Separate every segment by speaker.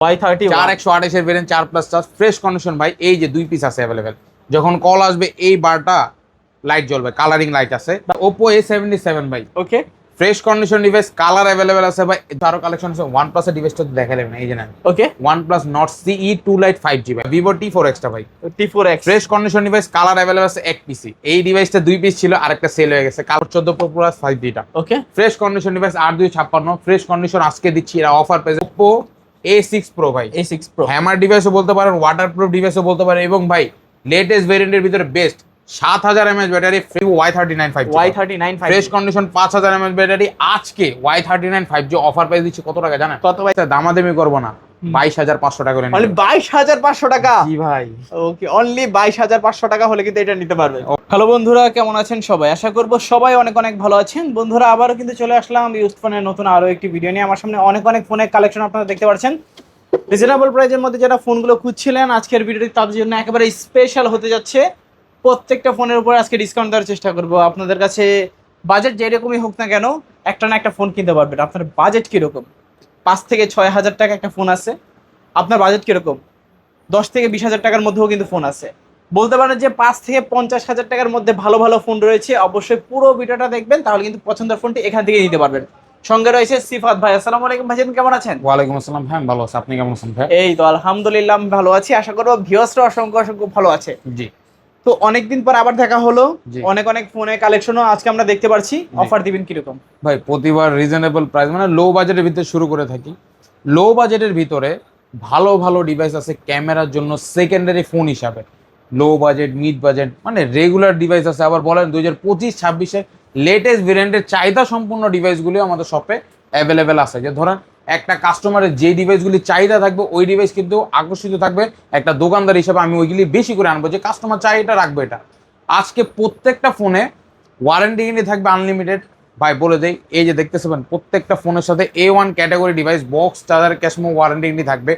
Speaker 1: Y30
Speaker 2: 4128 এর variant 4+4 fresh condition ভাই। এই যে 2 পিস আছে अवेलेबल, যখন কল আসবে এই বারটা লাইট জ্বলবে, কালারিং লাইট আছে। Oppo A77 ভাই,
Speaker 1: okay
Speaker 2: fresh condition device, colour available আছে ভাই। আরো কালেকশন আছে। OnePlus এর ডিভাইসটা তো দেখালেন না, এই যে নেন
Speaker 1: ওকে
Speaker 2: OnePlus Nord CE 2 Lite 5G ভাই, Vivo T4 X ভাই,
Speaker 1: T4X
Speaker 2: fresh condition device, colour available আছে এক পিসি। এই ডিভাইসটা 2 পিস ছিল, আরেকটা সেল হয়ে গেছে। কালার 14 Pro Plus 5G টা
Speaker 1: okay
Speaker 2: fresh condition device 8256 fresh condition আজকে দিচ্ছি এরা অফার পেয়ে। Oppo A6 Pro ভাই,
Speaker 1: A6 Pro
Speaker 2: হ্যামার ডিভাইসও বলতে পারেন, ওয়াটারপ্রুফ ডিভাইসও বলতে পারেন, এবং ভাই লেটেস্ট ভেরিয়েন্টের ভিতরে best 7000 mAh battery, Y39 5G
Speaker 1: Y39
Speaker 2: fresh condition 5000 mAh battery. আজকে Y39 5G অফার পেয়ে দিচ্ছি কত টাকা জানেন?
Speaker 1: কত ভাই?
Speaker 2: দামাদামি করবো না, 22500 টাকা করে
Speaker 1: অনলি 22500 টাকা।
Speaker 2: জি ভাই,
Speaker 1: ওকে, অনলি 22500 টাকা হলে কিন্তু এটা নিতে পারবেন। হ্যালো বন্ধুরা, কেমন আছেন সবাই? আশা করব সবাই অনেক অনেক ভালো আছেন। বন্ধুরা আবারও কিন্তু চলে আসলাম ইউজড ফোনের নতুন আরো একটি ভিডিও নিয়ে। আমার সামনে অনেক অনেক ফোনের কালেকশন আপনারা দেখতে পাচ্ছেন। রিজনেবল প্রাইসের মধ্যে যারা ফোনগুলো খুঁজছিলেন, আজকের ভিডিওটি তাদের জন্য একেবারে স্পেশাল হতে যাচ্ছে। প্রত্যেকটা ফোনের উপর আজকে ডিসকাউন্ট দেওয়ার চেষ্টা করব। আপনাদের কাছে বাজেট যেরকমই হোক না কেন, একটা না একটা ফোন কিনতে পারবেন। আপনার বাজেট কীরকম? 5 থেকে 6000 টাকা একটা ফোন আছে। আপনার বাজেট কীরকম? 10 থেকে 20,000 টাকার মধ্যেও কিন্তু ফোন আছে। বলতে পারেন যে 5 থেকে 50,000 টাকার মধ্যে ভালো ভালো ফোন রয়েছে। অবশ্যই পুরো ভিডিওটা দেখবেন, তাহলে কিন্তু পছন্দের ফোনটি এখান থেকে নিতে পারবেন। সঙ্গে রয়েছে সিফাত ভাই। আসসালামু আলাইকুম ভাইজান, কেমন আছেন?
Speaker 2: ওয়ালাইকুম আসসালাম ভাই, ভালো আছি। আপনি কেমন আছেন ভাই?
Speaker 1: এই তো আলহামদুলিল্লাহ আমি ভালো আছি। আশা করবো ভিউয়ার্সরা অসংখ্য অসংখ্য ভালো আছে।
Speaker 2: জি,
Speaker 1: তো অনেকদিন পর আবার দেখা হলো,
Speaker 2: জি।
Speaker 1: অনেক অনেক ফোনের কালেকশনও আজকে আমরা দেখতে পারছি। অফার দিবেন কিরকম?
Speaker 2: ভাই প্রতিবার রিজনেবল প্রাইস, মানে লো বাজেটের ভিতরে শুরু করে থাকি। লো বাজেটের ভিতরে ভালো ভালো ডিভাইস আছে ক্যামেরার জন্য, সেকেন্ডারি ফোন হিসাবে। লো বাজেট, মিড বাজেট, মানে রেগুলার ডিভাইস আছে। আবার বলেন 2025-26-এ লেটেস্ট ভেরিয়েন্টের চাহিদা সম্পূর্ণ ডিভাইসগুলি আমাদের শপে অ্যাভেলেবেল আছে। যে ধরেন একটা কাস্টমারের যে ডিভাইসগুলি চাহিদা থাকবে, ওই ডিভাইস কিন্তু আকর্ষিত থাকবে। একটা দোকানদার হিসেবে আমি ওইগুলি বেশি করে আনবো, যে কাস্টমার চাই এটা রাখবে এটা। আজকে প্রত্যেকটা ফোনে ওয়ারেন্টি কিন্তু থাকবে আনলিমিটেড ভাই। বলে দেই, এই যে দেখতেছেন প্রত্যেকটা ফোনের সাথে A1 category device, box, charger, ক্যাশমো warranty কিন্তু থাকবে।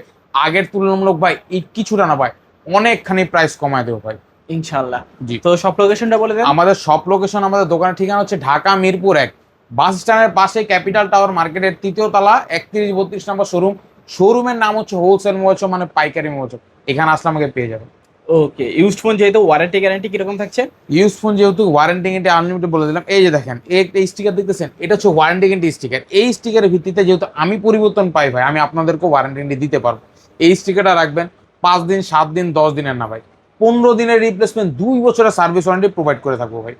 Speaker 2: আগের তুলনামূলক ভাই এই কিছুটা না ভাই, অনেকখানি প্রাইস কমায় দেবো ভাই
Speaker 1: ইনশাআল্লাহ।
Speaker 2: জি।
Speaker 1: তো সব লোকেশনটা বলে দেন।
Speaker 2: আমাদের সব লোকেশন, আমাদের দোকানের ঠিকানা হচ্ছে ঢাকা মিরপুর 1 বাস স্ট্যান্ডের পাশে ক্যাপিটাল টাওয়ার মার্কেটের 3য় তলা 31-32 নম্বর শোরুম। শোরুমের নাম হচ্ছে হোলসেল মোবাইল, মানে পাইকারি মোবাইল। এখানে আসলে আমাকে পেয়ে যাবেন।
Speaker 1: ওকে, ইউজড ফোন যেহেতু ওয়ারেন্টি গ্যারান্টি কিরকম থাকছে?
Speaker 2: ইউজ ফোন যেহেতু ওয়ারেন্টি গ্যারান্টি আনলিমিটেড বলে দিলাম। এই যে দেখেন, এই একটা স্টিকার দেখতেছেন, এটা হচ্ছে ওয়ারেন্টি গ্যারান্টি স্টিকার। এই স্টিকারের ভিত্তিতে যেহেতু আমি পরিবর্তন পাই ভাই, আমি আপনাদেরকে ওয়ারেন্টি গ্যারান্টি দিতে পারবো। এই স্টিকারটা রাখবেন 5 দিন, 7 দিন, 10 দিনের না ভাই, 15 দিনের রিপ্লেসমেন্ট, 2 বছরের সার্ভিস ওয়ারেন্টি প্রোভাইড করে থাকবো ভাই।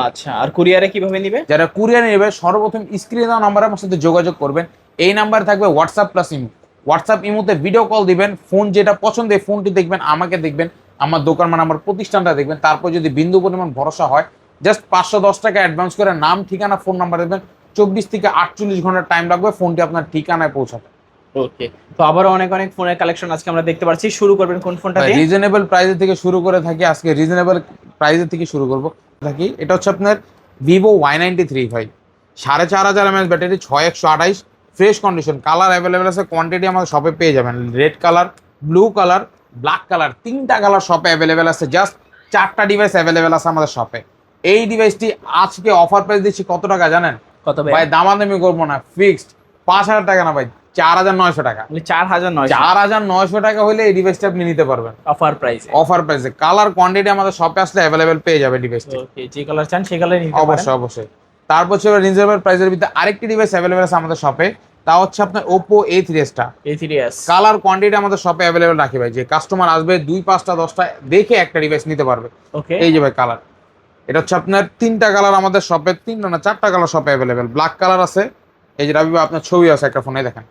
Speaker 1: আচ্ছা, আর কুরিয়ারে কিভাবে নিবে?
Speaker 2: যারা কুরিয়ার নেবে সর্বপ্রথম স্ক্রিনে দেওয়া নাম্বারে আমার সাথে যোগাযোগ করবেন। এই নাম্বার থাকবে হোয়াটসঅ্যাপ প্লাস ইমো। হোয়াটসঅ্যাপ ইমোতে ভিডিও কল দিবেন, ফোন যেটা পছন্দ এই ফোনটি দেখবেন, আমাকে দেখবেন, আমার দোকান মানে আমার প্রতিষ্ঠানটা দেখবেন। তারপর যদি বিন্দু পরিমাণ ভরসা হয়, জাস্ট 510 টাকা অ্যাডভান্স করে নাম, ঠিকানা, ফোন নাম্বার দেবেন। 24 থেকে 48 ঘন্টা টাইম লাগবে ফোনটি আপনার ঠিকানায় পৌঁছাতে।
Speaker 1: ওকে, তো আবারও অনেক অনেক ফোনের কালেকশন আজকে আমরা দেখতে পাচ্ছি। শুরু করবেন কোন ফোনটা দিয়ে?
Speaker 2: রিজনেবল প্রাইসের থেকে শুরু করে থাকি আজকে, রিজনেবল প্রাইসের থেকে শুরু করবো থাকি। এটা হচ্ছে আপনার ভিভো Y93 ভাই, 4500 mAh battery, 6128 fresh condition, colour available আছে, কোয়ান্টিটি আমাদের শপে পেয়ে যাবেন। Red colour, blue colour, black colour, 3টা কালার শপে অ্যাভেলেবেল আছে। জাস্ট 4টা ডিভাইস অ্যাভেলেবেল আছে আমাদের শপে। এই ডিভাইসটি আজকে অফার প্রাইস দিচ্ছি কত টাকা জানেন?
Speaker 1: কত
Speaker 2: ভাই দামাদামি করবো না, ফিক্সড 5000 টাকা না ভাই, 4900 টাকা।
Speaker 1: 4900।
Speaker 2: 4900 টাকা হলে এই ডিভাইসটা আপনি নিতে পারবেন
Speaker 1: অফার প্রাইসে।
Speaker 2: অফার প্রাইসে। কালার কোয়ান্টিটি আমাদের শপে আসলে অ্যাভেলেবেল পেয়ে যাবে ডিভাইসটি।
Speaker 1: ওকে, যে কালার চান সেই কালার নিতে পারেন।
Speaker 2: অবশ্যই অবশ্যই। তারপর হচ্ছে রিজনেবল প্রাইসের ভিতরে আরেকটি ডিভাইস অ্যাভেলেবেল আছে আমাদের শপে, তা হচ্ছে আপনার Oppo A3s টা।
Speaker 1: A3s
Speaker 2: কালার কোয়ান্টিটি আমাদের শপে অ্যাভেলেবেল রাখি ভাই, যে কাস্টমার আসবে 2, 5টা, 10টা দেখে একটা ডিভাইস নিতে পারবে।
Speaker 1: ওকে,
Speaker 2: এই যে ভাই কালার, এটা হচ্ছে আপনার 3টা কালার আমাদের শপে, 3টা না 4টা কালার শপে অ্যাভেলেবেল। ব্ল্যাক কালার আছে, এই যে রাবি ভাই আপনার ছবি আছে একটা ফোনে দেখেন।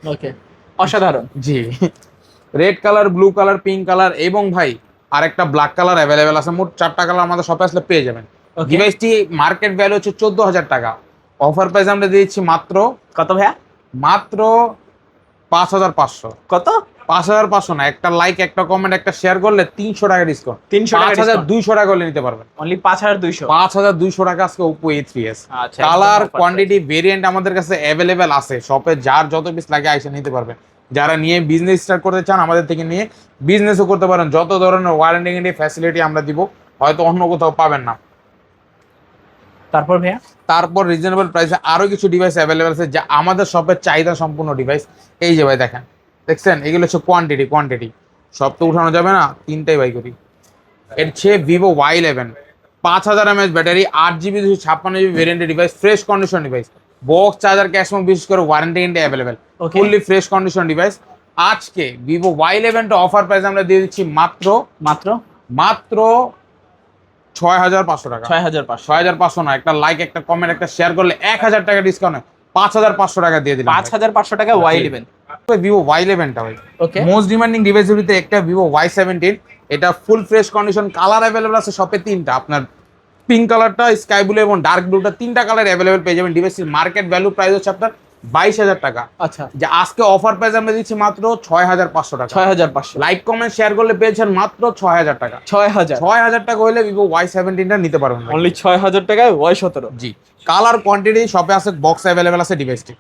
Speaker 1: ওকে, অসাধারণ।
Speaker 2: জি। Red colour, blue colour, pink colour, এবং ভাই আরেকটা ব্ল্যাক কালার অ্যাভেলেবেল আছে। মোট 4টা কালার আমাদের শপে আসলে পেয়ে যাবেন। ডিভাইসটি মার্কেট ভ্যালু হচ্ছে 14000 টাকা। অফার প্রাইস আমরা দিয়েছি মাত্র
Speaker 1: কত ভাইয়া?
Speaker 2: মাত্র 5500।
Speaker 1: কত?
Speaker 2: 5500 না, একটা লাইক, একটা কমেন্ট, একটা শেয়ার করলে 300 টাকা ডিসকাউন্ট।
Speaker 1: 300 টাকা ডিসকাউন্ট।
Speaker 2: 5200 টাকা হলে নিতে পারবেন।
Speaker 1: অনলি 5200।
Speaker 2: 5200 টাকা আজকে Oppo A3s।
Speaker 1: আচ্ছা,
Speaker 2: কালার
Speaker 1: একদম offer
Speaker 2: কোয়ান্টিটি ভেরিয়েন্ট আমাদের কাছে অ্যাভেলেবেল আছে শপে, যার যত পিস লাগে আইসা নিতে পারবেন। যারা নিয়ে বিজনেস স্টার্ট করতে চান আমাদের থেকে নিয়ে বিজনেসও করতে পারেন। যত ধরনের ওয়ারেন্টি গ্যারান্টি ফ্যাসিলিটি আমরা দিব, হয়তো অন্য কোথাও পাবেন না।
Speaker 1: তারপর ভাইয়া?
Speaker 2: তারপর রিজনেবল প্রাইসে আরো কিছু ডিভাইস অ্যাভেলেবেল আছে যা আমাদের শপের চাহিদা সম্পূর্ণ ডিভাইস। এই যে ভাই দেখেন, দেখছেন এগুলো হচ্ছে কোয়ান্টিটি, সব তো উঠানো যাবে না, তিনটাই বাই করি। এর চেয়ে Vivo Y11 5000 mAh battery, 8GB 256GB ভেরিয়েন্টের device, fresh condition device, box charger cash memo বিশেষ করে ওয়ারেন্টি ইন্ডে available,
Speaker 1: Okay.
Speaker 2: Fully fresh condition device. আজকে ভিভো Y11 টা অফার প্রাইস আমরা দিয়ে দিচ্ছি মাত্র
Speaker 1: মাত্র
Speaker 2: 6500 টাকা।
Speaker 1: 6500
Speaker 2: 6500 না, একটা লাইক, একটা কমেন্ট, একটা শেয়ার করলে 1000 টাকা ডিসকাউন্ট, 5500 টাকা দিয়ে দিলাম।
Speaker 1: 5500 টাকা Y11।
Speaker 2: ভিভো Y11 টা ভাই
Speaker 1: ওকে,
Speaker 2: মোস্ট ডিমান্ডিং ডিভাইসের ভিতরে একটা ভিভো Y17। এটা full fresh condition, colour available আছে শপে তিনটা। আপনার পিঙ্ক কালারটা, স্কাই ব্লু এবং ডার্ক ব্লুটা, তিনটা কালার অ্যাভেলেবল পেয়ে যাবেন। ডিভাইসের মার্কেট ভ্যালু প্রাইস হচ্ছে আপনার 22000 টাকা।
Speaker 1: আচ্ছা,
Speaker 2: যে আজকে অফার প্রাইস আমরা দিচ্ছি মাত্র 6500 টাকা।
Speaker 1: 6500।
Speaker 2: লাইক কমেন্ট শেয়ার করলে পেয়েছেন মাত্র 6000 টাকা। 6000 টাকা হলে ভিভো Y17 টা নিতে পারবেন ভাই।
Speaker 1: অনলি 6000 টাকায় Y17।
Speaker 2: জি, কালার কোয়ান্টিটি শপে আছে, বক্স অ্যাভেলেবল আছে ডিভাইসটি।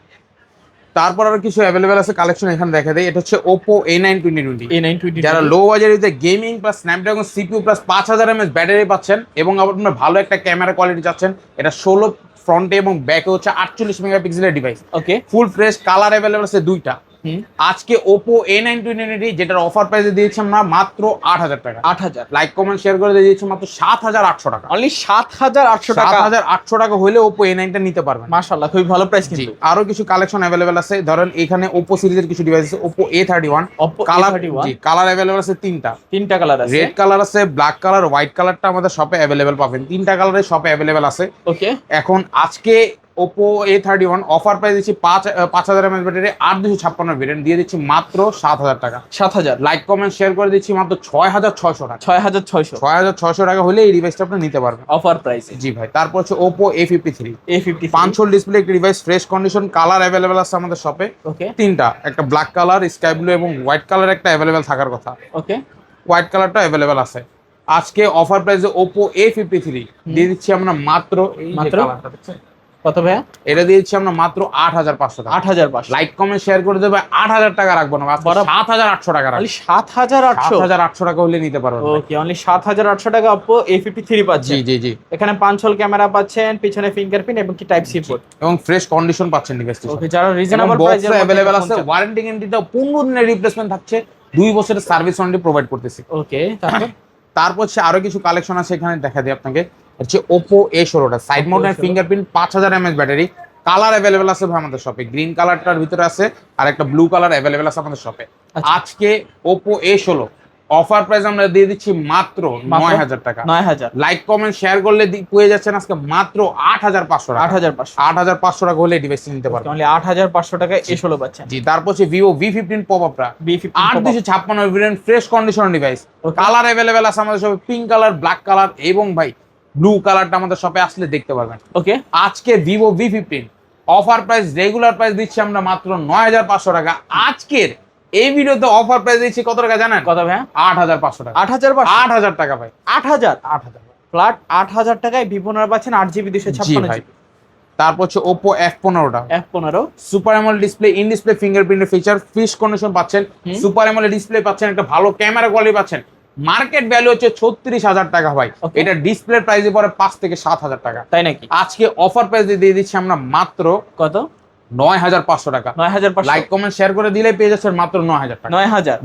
Speaker 2: তারপর আরো কিছু অ্যাভেলেবল আছে কালেকশন, এখানে দেখা দেয়। এটা হচ্ছে Oppo A9 2020।
Speaker 1: A9
Speaker 2: যারা লো বাজেটে gaming plus Snapdragon CPU plus 5000 mAh battery পাচ্ছেন এবং আপনার ভালো একটা ক্যামেরা কোয়ালিটি চাচ্ছেন, এটা 16 ফ্রন্টে এবং ব্যাকে হচ্ছে 48 মেগাপিক্সেলের ডিভাইস।
Speaker 1: ওকে,
Speaker 2: ফুল ফ্রেশ কালার অ্যাভেলেবল আছে দুইটা। আজকে Oppo A9 2020 যেটার অফার প্রাইসে দিয়েছি আমরা মাত্র 8000 টাকা।
Speaker 1: 8000।
Speaker 2: লাইক কমেন্ট শেয়ার করে দিয়ে দিচ্ছি মাত্র 7800 টাকা।
Speaker 1: অনলি 7800 টাকা।
Speaker 2: 7800 টাকা হলে Oppo A9 টা নিতে পারবেন।
Speaker 1: মাশাআল্লাহ, খুবই ভালো প্রাইস
Speaker 2: জি,
Speaker 1: কিন্তু।
Speaker 2: আরো কিছু কালেকশন অ্যাভেলেবল আছে। ধরেন এখানে Oppo সিরিজের কিছু ডিভাইস আছে। Oppo A31
Speaker 1: Oppo
Speaker 2: colour,
Speaker 1: A31
Speaker 2: জি কালার অ্যাভেলেবল আছে
Speaker 1: তিনটা কালার আছে।
Speaker 2: রেড কালার আছে, ব্ল্যাক কালার, হোয়াইট কালারটা আমাদের শপে অ্যাভেলেবল পাবেন। তিনটা কালারের শপে অ্যাভেলেবল আছে।
Speaker 1: ওকে,
Speaker 2: এখন আজকে Oppo A31 অফার প্রাইস দিচ্ছি 5000 mAh ব্যাটারি, 8256 ভেরিয়েন্ট দিয়ে দিচ্ছি মাত্র 7000 টাকা।
Speaker 1: 7000।
Speaker 2: লাইক কমেন্ট শেয়ার করে দিচ্ছি মাত্র 6600 টাকা।
Speaker 1: 6600
Speaker 2: 6600 টাকা হলে এই ডিভাইসটা আপনি নিতে পারবেন
Speaker 1: অফার প্রাইসে।
Speaker 2: জি ভাই। তারপর হচ্ছে Oppo A53
Speaker 1: A53
Speaker 2: 5 ডিসপ্লে একটি device, fresh condition, colour available আছে আমাদের শপে
Speaker 1: ওকে,
Speaker 2: তিনটা। একটা ব্ল্যাক কালার, স্কাই ব্লু এবং হোয়াইট কালার একটা অ্যাভেলেবেল থাকার কথা।
Speaker 1: ওকে,
Speaker 2: হোয়াইট কালারটা অ্যাভেলেবেল আছে। আজকে অফার প্রাইসে Oppo A53 দিয়ে দিচ্ছি আমরা মাত্র
Speaker 1: মাত্র কত ভাইয়া?
Speaker 2: এটা দিয়ে দিচ্ছি আমরা মাত্র 8500 টাকা।
Speaker 1: 8500।
Speaker 2: লাইক কমেন্ট শেয়ার করে দেবে। 8000 টাকা রাখবো না, 7800 টাকা রাখবো।
Speaker 1: অনলি 7800।
Speaker 2: 7800 টাকা হলে নিতে পারবেন।
Speaker 1: ওকে, অনলি 7800 টাকা Oppo A53 পাচ্ছেন।
Speaker 2: জি জি জি,
Speaker 1: এখানে 5 হোল ক্যামেরা পাচ্ছেন, পিছনে ফিঙ্গারপ্রিন্ট এবং কি টাইপ সি পোর্ট।
Speaker 2: এবং ফ্রেশ কন্ডিশন পাচ্ছেন ডিভাইসটি।
Speaker 1: ওকে, যারা রিজনেবল প্রাইসে
Speaker 2: অ্যাভেলেবেল আছে। ওয়ারেন্টি গ্যারান্টিটা 15 দিনের রিপ্লেসমেন্ট থাকছে, 2 বছরের সার্ভিস ওয়ারেন্টি প্রোভাইড করতেছি।
Speaker 1: ওকে,
Speaker 2: তারপর হচ্ছে আরো কিছু কালেকশন আছে, এখানে দেখা দিই আপনাকে। হচ্ছে Oppo A16 টা side mounted fingerprint, 5000 mAh battery, colour available আছে ভাই আমাদের শপে। গ্রিন কালারটার ভিতরে আছে আর একটা ব্লু কালার অ্যাভেলেবেল আছে আমাদের শপে। আজকে Oppo A16 অফার প্রাইস আমরা দিয়ে দিচ্ছি মাত্র 9000 টাকা।
Speaker 1: 9000।
Speaker 2: লাইক কমেন্ট শেয়ার করলে পেয়ে যাচ্ছেন আজকে মাত্র 8500 টাকা। 8500 টাকা হলে ডিভাইস নিতে পারবেন।
Speaker 1: অনলি 8500 টাকায় A16 পাচ্ছেন।
Speaker 2: জি, তারপর হচ্ছে Vivo V15 পপআপটা,
Speaker 1: V15
Speaker 2: 8256 variant, fresh condition device, colour available আছে আমাদের শপে। পিঙ্ক কালার, ব্ল্যাক কালার এবং ভাই ব্লু কালারটা আমাদের শপে আসলে দেখতে পারবেন।
Speaker 1: ওকে,
Speaker 2: আজকে Vivo V15 offer price, regular price দিচ্ছি আমরা মাত্র 9500 টাকা। আজকের এই ভিডিওতে অফার প্রাইস দিচ্ছি কত টাকা জানেন?
Speaker 1: কত ভাই?
Speaker 2: 8500 টাকা। 8000 টাকা ভাই।
Speaker 1: 8000
Speaker 2: 8000
Speaker 1: ফ্ল্যাট 8000 টাকায় Vivo নার পাচ্ছেন 8GB 256GB।
Speaker 2: তারপর হচ্ছে Oppo F15 টা,
Speaker 1: F15
Speaker 2: super AMOLED display, in display ফিঙ্গারপ্রিন্টের ফিচার, ফিশ কন্ডিশন পাচ্ছেন, সুপার অ্যামোলেড ডিসপ্লে পাচ্ছেন, একটা ভালো ক্যামেরা কোয়ালিটি পাচ্ছেন। মার্কেট ভ্যালু হচ্ছে 36000 টাকা ভাই। এটা ডিসপ্লে প্রাইসে পড়ে 5 থেকে 7000 টাকা।
Speaker 1: তাই নাকি?
Speaker 2: আজকে অফার প্রাইস দিয়ে দিচ্ছি আমরা মাত্র
Speaker 1: কত?
Speaker 2: 9500 টাকা।
Speaker 1: 9500।
Speaker 2: লাইক কমেন্ট শেয়ার করে দিলে পেয়ে যাচ্ছেন মাত্র 9000 টাকা।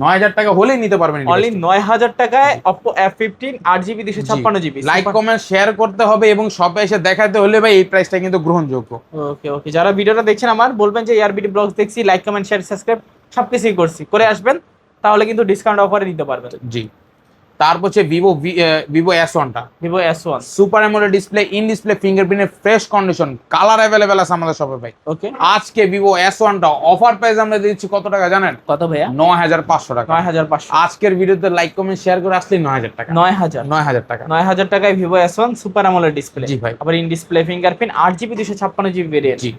Speaker 1: 9000
Speaker 2: টাকা হলেই নিতে পারবেন।
Speaker 1: অনলি 9000 টাকায় Oppo F15 8GB 256GB।
Speaker 2: Like comment share করতে হবে এবং শপে এসে দেখাতে হলে ভাই এই প্রাইসটা কিন্তু গ্রহণযোগ্য।
Speaker 1: ওকে ওকে, যারা ভিডিওটা দেখছেন আমার বলবেন যে ARBD ব্লগস দেখছি, লাইক কমেন্ট শেয়ার সাবস্ক্রাইব সবকিছুই করছি, করে আসবেন, তাহলে কিন্তু ডিসকাউন্ট অফারে নিতে পারবেন।
Speaker 2: জি, তারপর হচ্ছে Vivo S1 টা,
Speaker 1: Vivo S1
Speaker 2: super AMOLED display, in display ফিঙ্গারপ্রিন্টের, ফ্রেশ কন্ডিশন, কালার অ্যাভেলেবেল আছে আমাদের শপে ভাই।
Speaker 1: ওকে,
Speaker 2: আজকে Vivo S1 টা অফার প্রাইস আমরা দিচ্ছি কত টাকা জানেন?
Speaker 1: কত ভাইয়া?
Speaker 2: 9500 টাকা।
Speaker 1: 9500।
Speaker 2: আজকের ভিডিওতে লাইক কমেন্ট শেয়ার করে আসলে 9000 টাকা। 9000 টাকা।
Speaker 1: 9000 টাকায় Vivo S1 super AMOLED display.
Speaker 2: জি ভাই।
Speaker 1: আবার in display fingerprint 8GB 256GB ভেরিয়েন্ট।
Speaker 2: জি,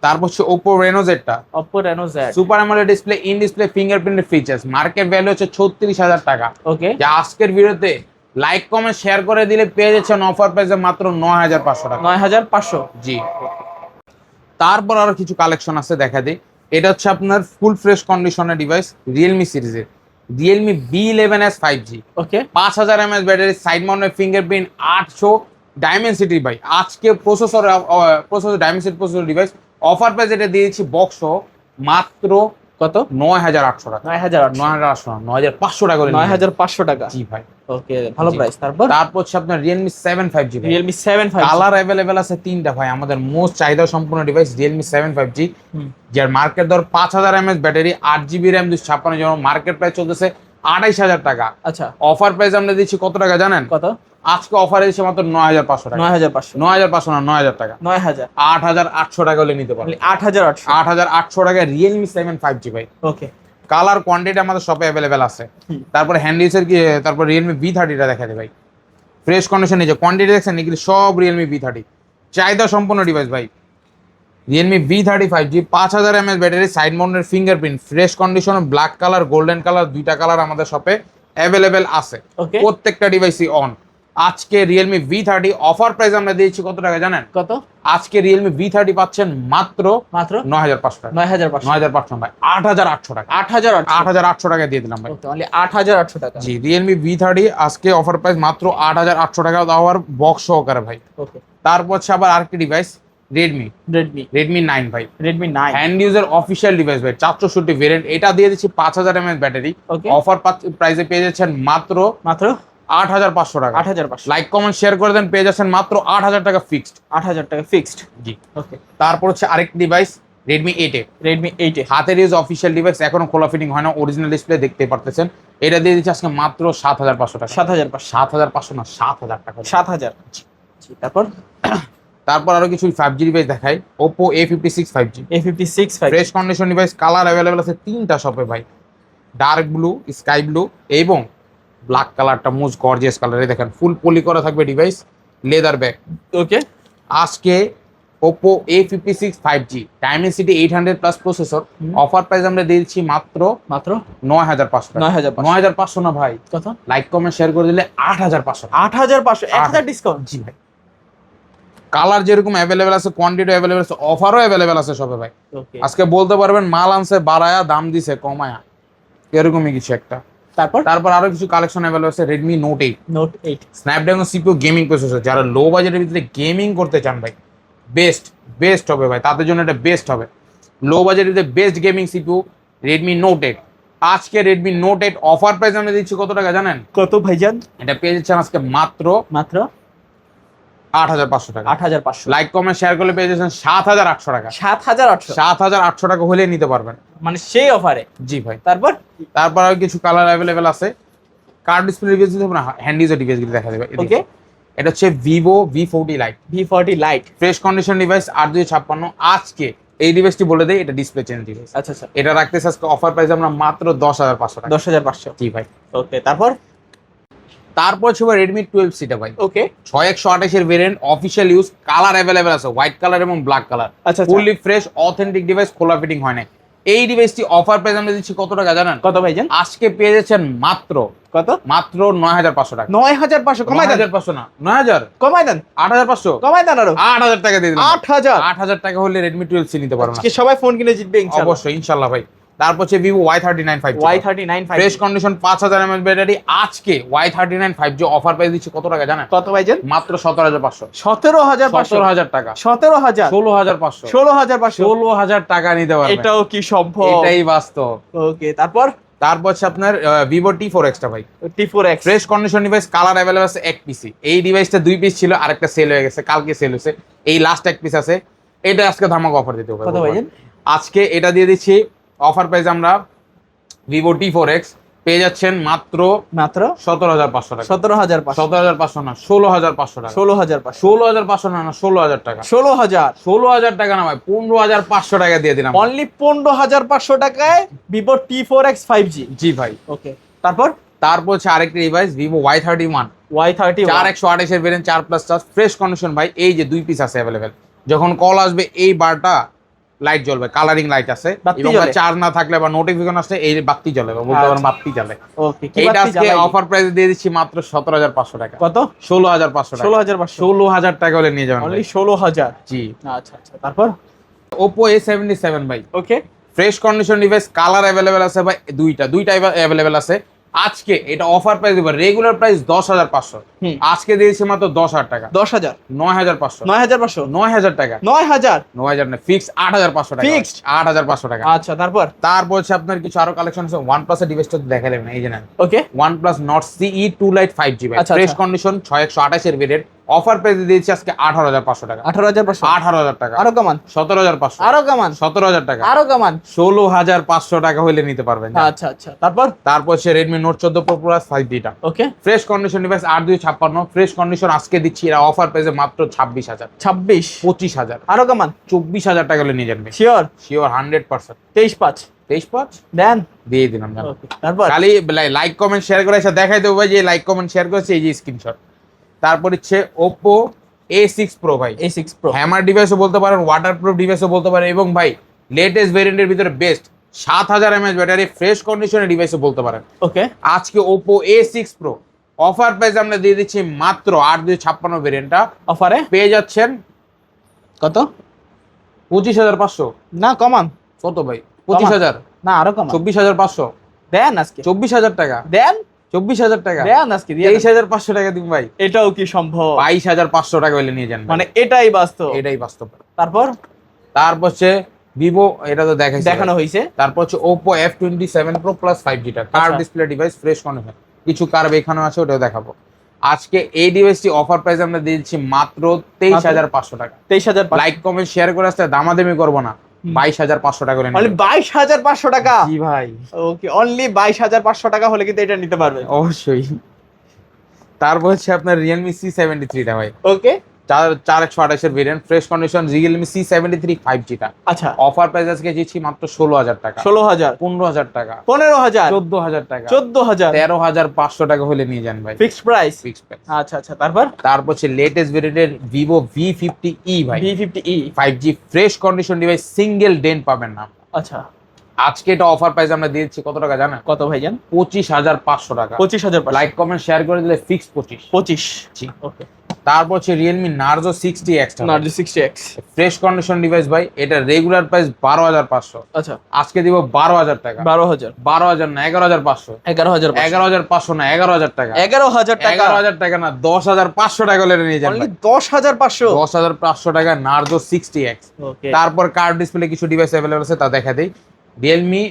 Speaker 2: তারপর হচ্ছে Oppo Reno Z টা,
Speaker 1: Oppo Reno Z
Speaker 2: super AMOLED display, in display ফিঙ্গারপ্রিন্টের ফিচার্স, মার্কেট ভ্যালু হচ্ছে 36000 টাকা।
Speaker 1: ওকে,
Speaker 2: যা আজকের ভিডিওতে লাইক কমেন্ট শেয়ার করে দিলে পেয়ে যাচ্ছেন অফার প্রাইসে মাত্র 9500 টাকা।
Speaker 1: 9500।
Speaker 2: জি, তারপর আরো কিছু কালেকশন আছে দেখা দিই। এটা হচ্ছে আপনার ফুল ফ্রেশ কন্ডিশনের ডিভাইস, Realme সিরিজের Realme B11s 5G।
Speaker 1: ওকে,
Speaker 2: 5000 mAh battery, side mounted fingerprint, 800 Dimensity ভাই। আজকে processor Dimensity processor device offer price এটা দিয়েছি বক্স মাত্র
Speaker 1: কত?
Speaker 2: 9800 টাকা।
Speaker 1: 9800,
Speaker 2: 9800 না, 9500 টাকা করে
Speaker 1: 9500 টাকা।
Speaker 2: জি ভাই।
Speaker 1: ওকে, ভালো
Speaker 2: জি।
Speaker 1: প্রাইস। তারপর
Speaker 2: তারপর হচ্ছে আপনার Realme 7 5G ভাই।
Speaker 1: Realme 7 5G,
Speaker 2: কালার অ্যাভেলেবেল আছে তিনটা ভাই, আমাদের মোস্ট চাহিদা সম্পূর্ণ ডিভাইস Realme 7 5G, যার মার্কেট দর 5000 mAh battery, 8GB RAM, 256 GB, market price চলতেছে 28000 টাকা।
Speaker 1: আচ্ছা,
Speaker 2: অফার প্রাইস আমরা দিচ্ছি কত টাকা জানেন?
Speaker 1: কত?
Speaker 2: আজকে অফারে দিচ্ছি মাত্র 9500 টাকা।
Speaker 1: 9500,
Speaker 2: 9500 না, 9000 টাকা।
Speaker 1: 9000,
Speaker 2: 8800 টাকা হলে নিতে পারবেন।
Speaker 1: 8800।
Speaker 2: 8800 টাকা Realme 7 5G ভাই।
Speaker 1: ওকে,
Speaker 2: কালার কোয়ান্টিটি আমাদের শপে অ্যাভেলেবেল আছে। তারপরে হ্যান্ডিসের কি, তারপর Realme V30 টা দেখা দেয় ভাই, ফ্রেশ কন্ডিশন। এই যে কোয়ান্টিটি দেখছেন, এগুলি সব Realme V30 চাহিদা সম্পূর্ণ ডিভাইস ভাই। Realme V30 5G, 5000 mAh battery, side মাউন্টের fingerprint, fresh condition, black colour, golden colour, দুইটা কালার আমাদের শপে অ্যাভেলেবেল আছে।
Speaker 1: ওকে,
Speaker 2: প্রত্যেকটা ডিভাইসই অন। আজকে Realme V30 অফার প্রাইস আমরা দিয়েছি কত টাকা জানেন?
Speaker 1: কত?
Speaker 2: আজকে Realme V30 পাচ্ছেন মাত্র
Speaker 1: মাত্র
Speaker 2: 9500 টাকা।
Speaker 1: 9500,
Speaker 2: 9500 ভাই, 8800 টাকা।
Speaker 1: 8800,
Speaker 2: 8800 টাকা দিয়ে দিলাম ভাই।
Speaker 1: ওকে, অনলি 8800 টাকা।
Speaker 2: জি, Realme V30 আজকে অফার প্রাইস মাত্র 8800 টাকা, তাও আবার বক্স সহকারে ভাই।
Speaker 1: ওকে,
Speaker 2: তারপর হচ্ছে আবার আরেকটি ডিভাইস Redmi 9 ভাই,
Speaker 1: Redmi 9,
Speaker 2: hand user official device ভাই, 464 ভেরিয়েন্ট। এটা দিয়ে দিচ্ছি 5000 mAh ব্যাটারি।
Speaker 1: ওকে,
Speaker 2: অফার প্রাইসে পেয়ে যাচ্ছেন মাত্র
Speaker 1: মাত্র
Speaker 2: 8500 টাকা।
Speaker 1: 8500,
Speaker 2: লাইক কমেন্ট শেয়ার করে দেন, পেয়ে যাচ্ছেন মাত্র 8000 টাকা ফিক্সড।
Speaker 1: 8000 টাকা ফিক্সড।
Speaker 2: জি।
Speaker 1: ওকে,
Speaker 2: তারপর হচ্ছে আরেকটি ডিভাইস Redmi 8 এ,
Speaker 1: Redmi 8 এ,
Speaker 2: হাতের ইউজ অফিসিয়াল ডিভাইস, এখনো খোলা ফিটিং হয় না, অরিজিনাল ডিসপ্লে দেখতে পারতেছেন। এটা দিয়ে দিচ্ছি আজকে মাত্র 7500 টাকা।
Speaker 1: 7500,
Speaker 2: 7500 না, 7000 টাকা।
Speaker 1: 7000। জি, তারপর
Speaker 2: তারপর আরো কিছু 5G ডিভাইস দেখাই। Oppo A56 5G,
Speaker 1: A56 5G,
Speaker 2: fresh condition device, colour available আছে তিনটা শপে ভাই, ডার্ক ব্লু, স্কাই ব্লু এবং ব্ল্যাক কালারটা মোস্ট গর্জিয়াস কালারে। দেখেন ফুল পলি করা থাকবে ডিভাইস, লেদার ব্যাগ।
Speaker 1: ওকে,
Speaker 2: আজকে Oppo A56 5G Dimensity 800 plus processor, offer price আমরা দিয়েছি মাত্র
Speaker 1: মাত্র
Speaker 2: 9500 টাকা।
Speaker 1: 9500,
Speaker 2: 9500 না ভাই,
Speaker 1: কত?
Speaker 2: লাইক কমেন্ট শেয়ার করে দিলে 8500।
Speaker 1: 8500, 1000 ডিসকাউন্ট।
Speaker 2: জি ভাই, কালার যেরকম অ্যাভেলেবেল আছে, কোয়ান্টিটি অ্যাভেলেবেল আছে, অফারও অ্যাভেলেবেল আছে সবে ভাই।
Speaker 1: ওকে,
Speaker 2: আজকে বলতে পারবেন মাল আনছে বাড়ায়া, দাম দিছে কমায়া, এরকমই কিছু একটা। তারপর আরো কিছু কালেকশন অ্যাভেলেবল আছে Redmi Note 8,
Speaker 1: Note 8,
Speaker 2: Snapdragon CPU gaming processor. যারা লো বাজেটের ভিতরে গেমিং করতে চান ভাই, বেস্ট হবে ভাই, তাদের জন্য এটা বেস্ট হবে। লো বাজেটের ভিতরে best gaming CPU Redmi Note 8। আজকে Redmi Note 8 অফার প্রাইস আমরা দিচ্ছি কত টাকা জানেন?
Speaker 1: কত ভাইজান?
Speaker 2: এটা পেয়ে যাচ্ছেন আজকে মাত্র
Speaker 1: মাত্র
Speaker 2: 8500 টাকা।
Speaker 1: 8500,
Speaker 2: লাইক কমেন্ট শেয়ার করলে পেয়ে যাচ্ছেন 7800 টাকা।
Speaker 1: 7800,
Speaker 2: 7800 টাকা হলে নিতে পারবেন।
Speaker 1: মানে সেই অফারে।
Speaker 2: জি ভাই।
Speaker 1: তারপর
Speaker 2: তারপর আর কিছু কালার অ্যাভেলেবেল আছে। কার্ড ডিসপ্লে ডিভাইস দিতে হবে না, হ্যান্ড ইউজার ডিভাইস গুলো দেখা দেবে।
Speaker 1: ওকে,
Speaker 2: এটা হচ্ছে Vivo V40 Lite,
Speaker 1: V40 Lite,
Speaker 2: fresh condition device, 8256। আজকে এই ডিভাইসটি বলে দেই, এটা ডিসপ্লে চেঞ্জ ডিভাইস।
Speaker 1: আচ্ছা আচ্ছা,
Speaker 2: এটা রাখতেছে আজকে অফার প্রাইস আমরা মাত্র 10500 টাকা।
Speaker 1: 10500।
Speaker 2: জি ভাই।
Speaker 1: ওকে, তারপর
Speaker 2: ছিল Redmi 12C টা ভাই,
Speaker 1: ওকে,
Speaker 2: 6128 এর variant, official use, colour available আছে, হোয়াইট কালার এবং ব্ল্যাক কালার।
Speaker 1: আচ্ছা,
Speaker 2: ফুললি ফ্রেশ অথেন্টিক ডিভাইস, খোলা ফিটিং হয় না। এই ডিভাইসটি অফার প্রাইস আমরা দিচ্ছি কত টাকা জানেন?
Speaker 1: কত ভাইজান?
Speaker 2: আজকে পেয়ে যাচ্ছেন মাত্র
Speaker 1: কত?
Speaker 2: 9500 টাকা।
Speaker 1: 9500, কমাই দেন,
Speaker 2: 9500 না, 9000,
Speaker 1: কমাই দেন,
Speaker 2: 8500,
Speaker 1: কমাই দেন আরো
Speaker 2: 8000 টাকা দিয়ে দিলাম।
Speaker 1: 8000।
Speaker 2: 8000 টাকা হলে Redmi 12C নিতে পারবেন।
Speaker 1: আজকে সবাই ফোন কিনে জিতবে ইনশাআল্লাহ।
Speaker 2: অবশ্যই ইনশাআল্লাহ ভাই। তারপর হচ্ছে Vivo Y39 5G,
Speaker 1: Y39
Speaker 2: fresh
Speaker 1: 5G,
Speaker 2: condition, 5000 mAh battery. আজকে Y39 5G অফার প্রাইস দিচ্ছি কত টাকা জানেন?
Speaker 1: কত ভাইজান?
Speaker 2: মাত্র 17500।
Speaker 1: 17500,
Speaker 2: 17000 টাকা।
Speaker 1: 17000,
Speaker 2: 16500,
Speaker 1: 16500,
Speaker 2: 16000 টাকা নিতে পারবেন।
Speaker 1: এটাও কি সম্ভব?
Speaker 2: এটাই বাস্তব।
Speaker 1: ওকে, তারপর
Speaker 2: হচ্ছে আপনার Vivo T4X টা ভাই,
Speaker 1: T4X,
Speaker 2: fresh condition device, colour available আছে এক পিসি। এই ডিভাইসটা 2 পিস ছিল, আরেকটা সেল হয়ে গেছে, কালকে সেল হয়েছে। এই লাস্ট এক পিস আছে, এটা আজকে ধামাকা অফার দিতে হবে।
Speaker 1: কত ভাইজান?
Speaker 2: আজকে এটা দিয়ে দিচ্ছি অফার প্রাইস আমরা Vivo T4X পেয়ে যাচ্ছেন মাত্র
Speaker 1: মাত্র
Speaker 2: 17500 টাকা।
Speaker 1: 17500,
Speaker 2: 17500 না, 16500 টাকা।
Speaker 1: 16500,
Speaker 2: 16500 না, 16000 টাকা।
Speaker 1: 16000,
Speaker 2: 16000 টাকা না ভাই, 15500 টাকা দিয়ে দিলাম।
Speaker 1: অনলি 15500 টাকায় Vivo T4X 5G।
Speaker 2: জি ভাই।
Speaker 1: ওকে, তারপর
Speaker 2: হচ্ছে আরেকটি ডিভাইস Vivo Y31,
Speaker 1: Y31,
Speaker 2: 4128 এর ভেরিয়েন্ট, 4+4, ফ্রেশ কন্ডিশন ভাই। এই যে 2 পিস আছে অ্যাভেলেবেল, যখন কল আসবে এই বারটা লাইট জ্বলবে, কালারিং লাইট আছে,
Speaker 1: বাতি
Speaker 2: এবং
Speaker 1: জ্বলে।
Speaker 2: চার্জ না থাকলে বা নোটিফিকেশন আসলে এই বাতি জ্বলে, বা বলতে পারেন বাতি জ্বলে।
Speaker 1: ওকে, কি
Speaker 2: এইটা
Speaker 1: বাতি
Speaker 2: আজকে
Speaker 1: জ্বালাই?
Speaker 2: অফার প্রাইস দিয়ে দিচ্ছি মাত্র 17500 টাকা।
Speaker 1: কত?
Speaker 2: 16500 টাকা।
Speaker 1: 16500,
Speaker 2: 16000 টাকা হলে নিয়ে যাবেন
Speaker 1: অনলি
Speaker 2: ভাই।
Speaker 1: 16000।
Speaker 2: জি।
Speaker 1: আচ্ছা আচ্ছা, তারপর
Speaker 2: Oppo A77 ভাই,
Speaker 1: okay,
Speaker 2: fresh condition device, colour available আছে ভাই, দুইটা অ্যাভেলেবেল আছে। আজকে এটা অফার প্রাইস দিব, রেগুলার প্রাইস 10,500, আজকে দিয়েছি মাত্র 10,000 টাকা।
Speaker 1: 10,000,
Speaker 2: 9,500,
Speaker 1: 9,500,
Speaker 2: 9,000 টাকা,
Speaker 1: 9,000,
Speaker 2: 9,000 না, ফিক্স 8,500 টাকা,
Speaker 1: Fixed?
Speaker 2: 8,500 টাকা।
Speaker 1: আচ্ছা,
Speaker 2: তারপর হচ্ছে আপনার কিছু আরো কালেকশন আছে। OnePlus এর ডিভাইসটা দেখালেন, এই যে নেন
Speaker 1: ওকে,
Speaker 2: OnePlus Nord CE 2 Lite 5G ভাই,
Speaker 1: আচ্ছা,
Speaker 2: ফ্রেশ
Speaker 1: আচ্ছা।
Speaker 2: কন্ডিশন, 6128 এর ভেরিয়েন্ট, অফার প্রাইস দিয়েছি আজকে 18,500 টাকা।
Speaker 1: 18,500,
Speaker 2: 18,000 টাকা,
Speaker 1: আরো কমান,
Speaker 2: 17,500,
Speaker 1: আরো কমান,
Speaker 2: 17,000 টাকা,
Speaker 1: আরো কমান।
Speaker 2: 16,500 টাকা হইলে নিতে পারবেন।
Speaker 1: আচ্ছা আচ্ছা,
Speaker 2: তারপর হচ্ছে Redmi Note 14 Pro Plus 5G টা,
Speaker 1: okay,
Speaker 2: fresh condition device, 8,256, fresh condition আজকে দিচ্ছি এরা অফার প্রাইসে মাত্র 26,000,
Speaker 1: 26,
Speaker 2: 25,000,
Speaker 1: আরো কমান,
Speaker 2: 24,000 টাকা হলে নিয়ে যাবেন।
Speaker 1: Sure,
Speaker 2: sure 100%।
Speaker 1: 23,500
Speaker 2: 23,500
Speaker 1: দেন,
Speaker 2: দিয়ে দিলাম জান।
Speaker 1: ওকে। তারপর
Speaker 2: খালি লাইক কমেন্ট শেয়ার করে এসে দেখাই দেবো ভাই যে লাইক কমেন্ট শেয়ার করেছে, এই যে স্ক্রিনশট। তারপর হচ্ছে Oppo A6 Pro ভাই,
Speaker 1: A6 Pro,
Speaker 2: হ্যামার ডিভাইসও বলতে পারেন, ওয়াটারপ্রুফ ডিভাইসও বলতে পারেন, এবং ভাই লেটেস্ট ভেরিয়েন্টের ভিতরে বেস্ট 7,000 mAh ব্যাটারি, ফ্রেশ কন্ডিশনের ডিভাইসও বলতে পারেন।
Speaker 1: ওকে,
Speaker 2: আজকে Oppo A6 Pro offer price আমরা দিয়ে দিচ্ছি মাত্র 8,256 ভেরিয়েন্টটা
Speaker 1: অফারে
Speaker 2: পেয়ে যাচ্ছেন
Speaker 1: কত?
Speaker 2: 25,500।
Speaker 1: না কমান,
Speaker 2: কত ভাই? 25,000,
Speaker 1: না আরো কমান,
Speaker 2: 24,500,
Speaker 1: দেন আজকে,
Speaker 2: 24,000 টাকা,
Speaker 1: দেন,
Speaker 2: 24,000 টাকা,
Speaker 1: দেন আজকে দিয়ে দেন।
Speaker 2: 23,500 টাকা দিন ভাই,
Speaker 1: এটাও কি সম্ভব?
Speaker 2: 22,500 টাকা হইলে নিয়ে যান ভাই।
Speaker 1: মানে এটাই বাস্তব।
Speaker 2: এটাই বাস্তব।
Speaker 1: তারপর
Speaker 2: তারপর হচ্ছে ভিভো, এটা তো
Speaker 1: দেখানো হয়েছে।
Speaker 2: তারপর হচ্ছে Oppo F27 Pro Plus 5G টা, curve display device, fresh condition, কিছু কার্ভ এখানেও আছে, ওটাও দেখাবো। আজকে এই ডিভাইসটি অফার প্রাইস আমরা দিচ্ছি মাত্র 23,500 টাকা।
Speaker 1: 23,500,
Speaker 2: লাইক কমেন্ট শেয়ার করে আসতে দামাদামি করবো না, 22,500 টাকা করে
Speaker 1: অনলি 22,500 টাকা।
Speaker 2: জি ভাই,
Speaker 1: ওকে, অনলি 22,500 টাকা হলে কিন্তু এটা নিতে পারবেন
Speaker 2: অবশ্যই। তারপর হচ্ছে আপনার Realme C73 টা ভাই,
Speaker 1: ওকে,
Speaker 2: 4,128 এর variant, fresh condition, Realme C73 5G টা,
Speaker 1: আচ্ছা,
Speaker 2: অফার প্রাইস আজকে দিচ্ছি মাত্র 16,000 টাকা,
Speaker 1: 16,000,
Speaker 2: 15,000 টাকা,
Speaker 1: 15,000,
Speaker 2: 14,000 টাকা,
Speaker 1: 14,000,
Speaker 2: 13,500 টাকা হলে নিয়ে যান ভাই,
Speaker 1: ফিক্সড প্রাইস।
Speaker 2: Fix price.
Speaker 1: আচ্ছা আচ্ছা, তারপর
Speaker 2: তারপর হচ্ছে লেটেস্ট ভেরিয়েন্টের Vivo V50e ভাই,
Speaker 1: V50e,
Speaker 2: 5G fresh condition device, single dent পাবেন না।
Speaker 1: আচ্ছা,
Speaker 2: আজকে এটা অফার প্রাইস আমরা দিয়েছি কত টাকা জানেন?
Speaker 1: কত ভাইজান?
Speaker 2: 25,500 টাকা।
Speaker 1: 25,500,
Speaker 2: লাইক কমেন্ট শেয়ার করে দিলে ফিক্স 25।
Speaker 1: 25,
Speaker 2: জি।
Speaker 1: ওকে।
Speaker 2: তারপর হচ্ছে Realme Narzo 60X,
Speaker 1: Narzo 60X,
Speaker 2: fresh condition device ভাই, এটা রেগুলার প্রাইস 12,500,
Speaker 1: আচ্ছা,
Speaker 2: আজকে দিব 12,000 টাকা।
Speaker 1: 12,000,
Speaker 2: 12,000 না, 11,500,
Speaker 1: 11,000,
Speaker 2: 11,500 না, 11,000 টাকা,
Speaker 1: 11,000 টাকা,
Speaker 2: 11,000 টাকা না, 10,500 টাকা হলে নিয়ে যান
Speaker 1: অনলি
Speaker 2: ভাই।
Speaker 1: 10,500,
Speaker 2: 10,500 টাকা Narzo 60X।
Speaker 1: ওকে।
Speaker 2: তারপর কার্ভ ডিসপ্লে কিছু ডিভাইস অ্যাভেলেবল আছে, তা দেখা দেই। Realme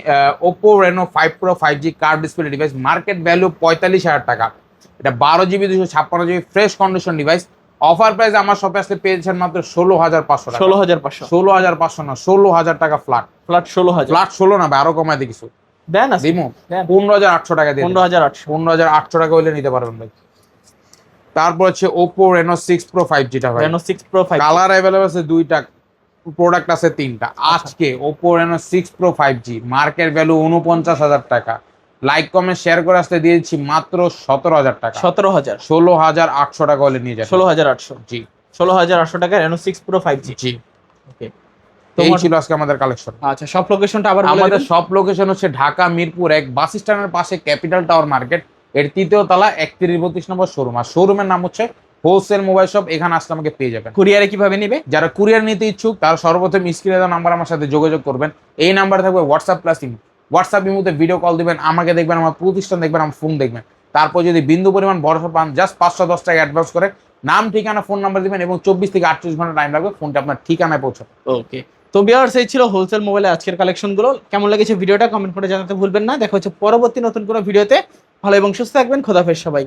Speaker 2: Oppo Reno 5 Pro 5G curve display device, market value 45,000 টাকা, এটা 12GB 256GB fresh condition device, offer price আমার শপে আসলে পেয়েছেন মাত্র 16,500 টাকা।
Speaker 1: 16,500,
Speaker 2: 16,500 না, 16,000 টাকা ফ্ল্যাট।
Speaker 1: ফ্ল্যাট 16,000,
Speaker 2: ফ্ল্যাট 16 না ভাই, আরো কমায় দিই কিছু,
Speaker 1: দেন আজকে,
Speaker 2: দিমু
Speaker 1: দেন
Speaker 2: 15,800 টাকা দিয়ে
Speaker 1: 15,800,
Speaker 2: 15,800 টাকা হইলে নিতে পারবেন ভাই। তারপর হচ্ছে Oppo Reno 6 Pro 5G টা ভাই,
Speaker 1: Reno 6 Pro 5G,
Speaker 2: colour available আছে দুইটা, প্রোডাক্ট আছে তিনটা। আজকে Oppo Reno 6 Pro 5G market value 49,000 টাকা, লাইক কমেন্ট শেয়ার করে আসতে দিয়েছি মাত্র 17,000 টাকা।
Speaker 1: 17,000,
Speaker 2: 16,800 টাকা হলে নিয়ে যাবেন।
Speaker 1: 16,800,
Speaker 2: জি
Speaker 1: 16,800 টাকা Reno 6 Pro 5G,
Speaker 2: জি।
Speaker 1: ওকে।
Speaker 2: এই ছিল আজকে আমাদের কালেকশন।
Speaker 1: আচ্ছা, সব লোকেশনটা আবার বলে
Speaker 2: আমাদের
Speaker 1: দিবেন।
Speaker 2: সব লোকেশন হচ্ছে ঢাকা মিরপুর 1 বাস স্ট্যান্ডের পাশে ক্যাপিটাল টাওয়ার মার্কেট, এর 3য় তলা 31-32 নম্বর শোরুম, আর শোরুমের নাম হচ্ছে হোলসেল মোবাইল শপ। এখানে আসলে আমাকে পেয়ে যাবেন।
Speaker 1: কুরিয়ারে কিভাবে নিবে?
Speaker 2: যারা কুরিয়ার নিতে ইচ্ছুক তারা সর্বপ্রথম স্ক্রিনে দেওয়া নাম্বার আমার সাথে যোগাযোগ করবেন। এই নাম্বার থাকবে হোয়াটসঅ্যাপ প্লাস ইমো। হোয়াটসঅ্যাপ ইমোতে ভিডিও কল দিবেন, আমাকে দেখবেন, আমার প্রতিষ্ঠান দেখবেন, আমার ফোন দেখবেন। তারপর যদি বিন্দু পরিমাণ ভরসা পান, জাস্ট 510 টাকা অ্যাডভান্স করে নাম, ঠিকানা, ফোন নাম্বার দিবেন, এবং 24 থেকে 38 ঘন্টা টাইম লাগবে ফোনটা আপনার ঠিকানায় পৌঁছাবে।
Speaker 1: ওকে। তো ভিউয়ার্স, এই ছিল হোলসেল মোবাইলের আজকের কালেকশনগুলো। কেমন লেগেছে ভিডিওটা কমেন্ট করে জানাতে ভুলবেন না। দেখা হচ্ছে পরবর্তী নতুন কোনো ভিডিওতে। ভালো এবং সুস্থ থাকবেন। খোদাফেজ সবাই।